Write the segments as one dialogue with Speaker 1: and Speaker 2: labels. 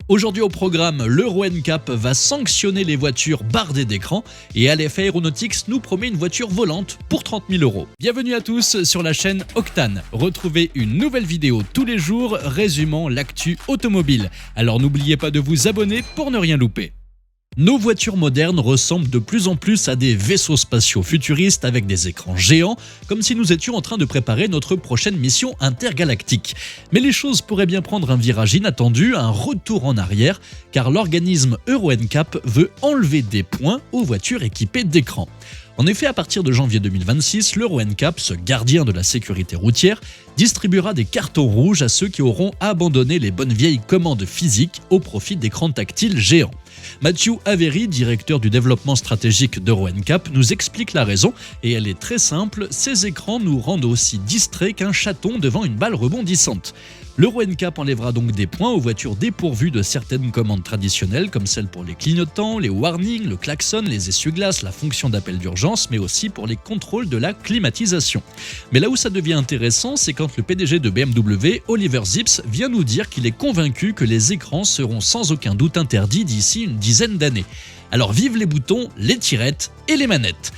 Speaker 1: Aujourd'hui au programme, l'Euro NCAP va sanctionner les voitures bardées d'écran et Aleph Aeronautics nous promet une voiture volante pour 30 000 €. Bienvenue à tous sur la chaîne Octane. Retrouvez une nouvelle vidéo tous les jours résumant l'actu automobile. Alors n'oubliez pas de vous abonner pour ne rien louper. Nos voitures modernes ressemblent de plus en plus à des vaisseaux spatiaux futuristes avec des écrans géants, comme si nous étions en train de préparer notre prochaine mission intergalactique. Mais les choses pourraient bien prendre un virage inattendu, un retour en arrière, car l'organisme Euro NCAP veut enlever des points aux voitures équipées d'écrans. En effet, à partir de janvier 2026, l'Euro NCAP, ce gardien de la sécurité routière, distribuera des cartons rouges à ceux qui auront abandonné les bonnes vieilles commandes physiques au profit d'écrans tactiles géants. Matthew Avery, directeur du développement stratégique d'Euro NCAP, nous explique la raison et elle est très simple, ces écrans nous rendent aussi distraits qu'un chaton devant une balle rebondissante. L'Euro NCAP enlèvera donc des points aux voitures dépourvues de certaines commandes traditionnelles comme celles pour les clignotants, les warnings, le klaxon, les essuie-glaces, la fonction d'appel d'urgence, mais aussi pour les contrôles de la climatisation. Mais là où ça devient intéressant, c'est quand le PDG de BMW, Oliver Zipse, vient nous dire qu'il est convaincu que les écrans seront sans aucun doute interdits d'ici une dizaine d'années. Alors vive les boutons, les tirettes et les manettes.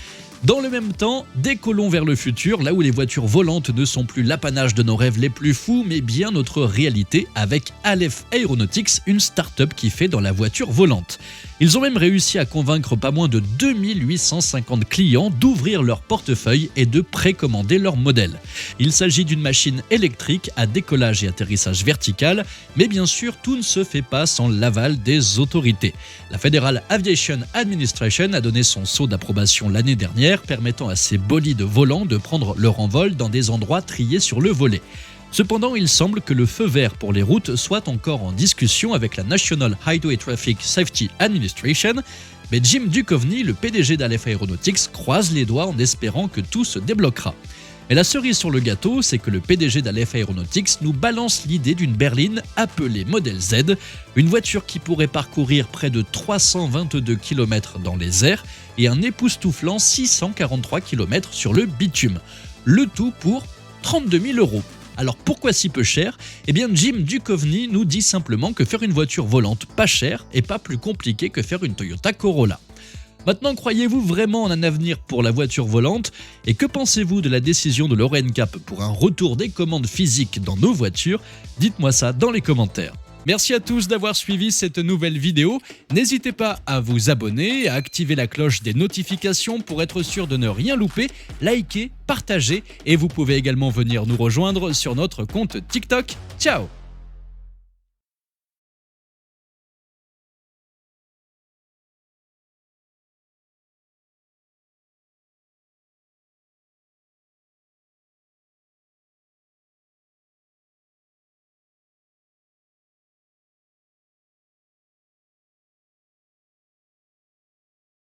Speaker 1: Dans le même temps, décollons vers le futur, là où les voitures volantes ne sont plus l'apanage de nos rêves les plus fous, mais bien notre réalité avec Aleph Aeronautics, une start-up qui fait dans la voiture volante. Ils ont même réussi à convaincre pas moins de 2850 clients d'ouvrir leur portefeuille et de précommander leur modèle. Il s'agit d'une machine électrique à décollage et atterrissage vertical, mais bien sûr tout ne se fait pas sans l'aval des autorités. La Federal Aviation Administration a donné son sceau d'approbation l'année dernière, permettant à ces bolides volants de prendre leur envol dans des endroits triés sur le volet. Cependant, il semble que le feu vert pour les routes soit encore en discussion avec la National Highway Traffic Safety Administration, mais Jim Duchovny, le PDG d'Aleph Aeronautics, croise les doigts en espérant que tout se débloquera. Et la cerise sur le gâteau, c'est que le PDG d'Aleph Aeronautics nous balance l'idée d'une berline appelée Model Z, une voiture qui pourrait parcourir près de 322 km dans les airs et un époustouflant 643 km sur le bitume. Le tout pour 32 000 €. Alors pourquoi si peu cher ? Eh bien Jim Duchovny nous dit simplement que faire une voiture volante pas chère est pas plus compliqué que faire une Toyota Corolla. Maintenant, croyez-vous vraiment en un avenir pour la voiture volante ? Et que pensez-vous de la décision de l'Euro NCAP pour un retour des commandes physiques dans nos voitures ? Dites-moi ça dans les commentaires. Merci à tous d'avoir suivi cette nouvelle vidéo. N'hésitez pas à vous abonner, à activer la cloche des notifications pour être sûr de ne rien louper, liker, partager et vous pouvez également venir nous rejoindre sur notre compte TikTok. Ciao !